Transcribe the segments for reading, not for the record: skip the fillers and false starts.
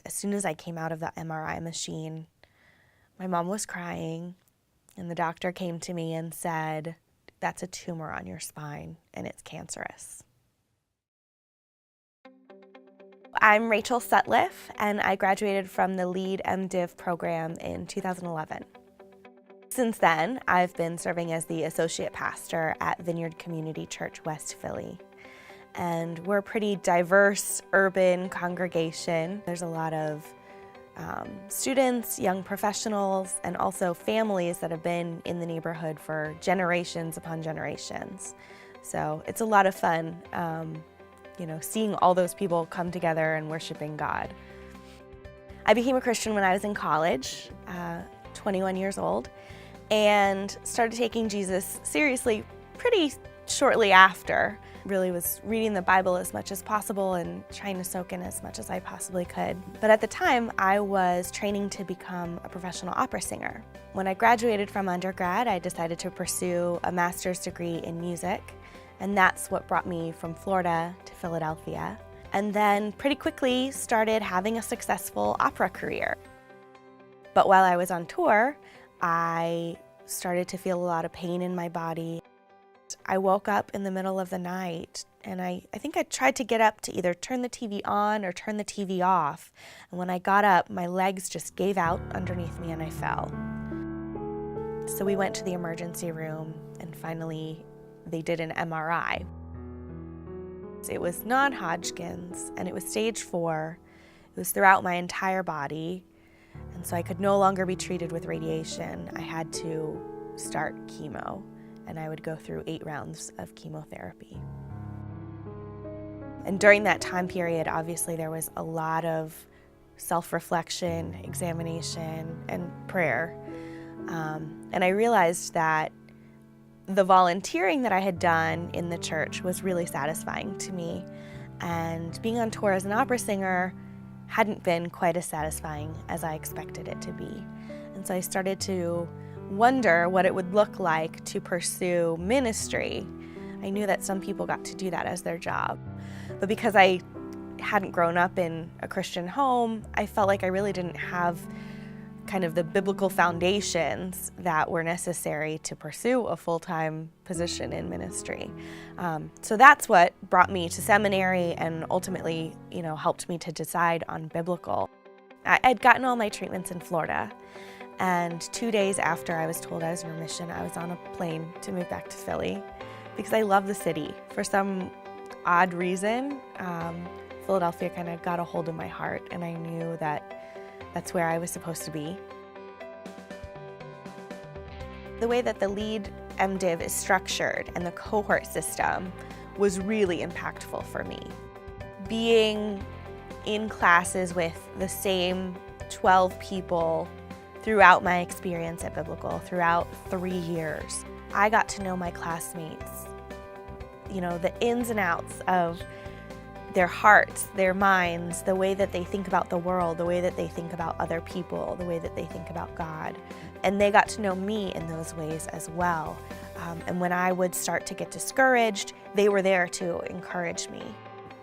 as soon as I came out of the MRI machine, my mom was crying, and the doctor came to me and said, "That's a tumor on your spine, and it's cancerous." I'm Rachael Sutliff, and I graduated from the LEAD MDiv program in 2011. Since then, I've been serving as the associate pastor at Vineyard Community Church, West Philly. And we're a pretty diverse urban congregation. There's a lot of students, young professionals, and also families that have been in the neighborhood for generations upon generations. So it's a lot of fun, seeing all those people come together and worshiping God. I became a Christian when I was in college, 21 years old, and started taking Jesus seriously pretty shortly after. Really was reading the Bible as much as possible and trying to soak in as much as I possibly could. But at the time, I was training to become a professional opera singer. When I graduated from undergrad, I decided to pursue a master's degree in music, and that's what brought me from Florida to Philadelphia. And then pretty quickly started having a successful opera career. But while I was on tour, I started to feel a lot of pain in my body. I woke up in the middle of the night, and I think I tried to get up to either turn the TV on or turn the TV off. And when I got up, my legs just gave out underneath me and I fell. So we went to the emergency room, and finally they did an MRI. It was non-Hodgkin's, and it was stage 4. It was throughout my entire body, and so I could no longer be treated with radiation. I had to start chemo, and I would go through 8 rounds of chemotherapy. And during that time period, obviously there was a lot of self-reflection, examination, and prayer. And I realized that the volunteering that I had done in the church was really satisfying to me. And being on tour as an opera singer hadn't been quite as satisfying as I expected it to be. And so I started to wonder what it would look like to pursue ministry. I knew that some people got to do that as their job. But because I hadn't grown up in a Christian home, I felt like I really didn't have kind of the biblical foundations that were necessary to pursue a full-time position in ministry. So that's what brought me to seminary and ultimately, helped me to decide on biblical. I'd gotten all my treatments in Florida, and 2 days after I was told I was in remission, I was on a plane to move back to Philly because I love the city. For some odd reason, Philadelphia kind of got a hold of my heart, and I knew that that's where I was supposed to be. The way that the LEAD MDiv is structured and the cohort system was really impactful for me. Being in classes with the same 12 people throughout my experience at Biblical, throughout 3 years, I got to know my classmates, the ins and outs of their hearts, their minds, the way that they think about the world, the way that they think about other people, the way that they think about God. And they got to know me in those ways as well. And when I would start to get discouraged, they were there to encourage me.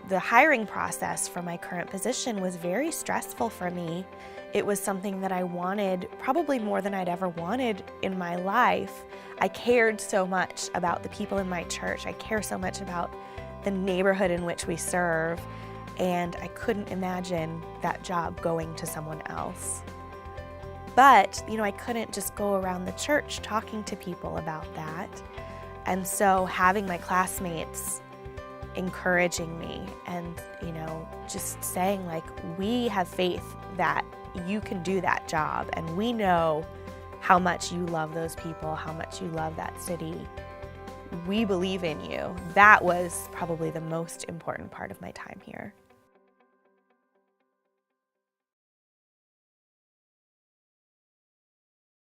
The hiring process for my current position was very stressful for me. It was something that I wanted probably more than I'd ever wanted in my life. I cared so much about the people in my church. I care so much about the neighborhood in which we serve, and I couldn't imagine that job going to someone else. But, I couldn't just go around the church talking to people about that. And so having my classmates encouraging me and, just saying we have faith that you can do that job, and we know how much you love those people, how much you love that city. We believe in you. That was probably the most important part of my time here.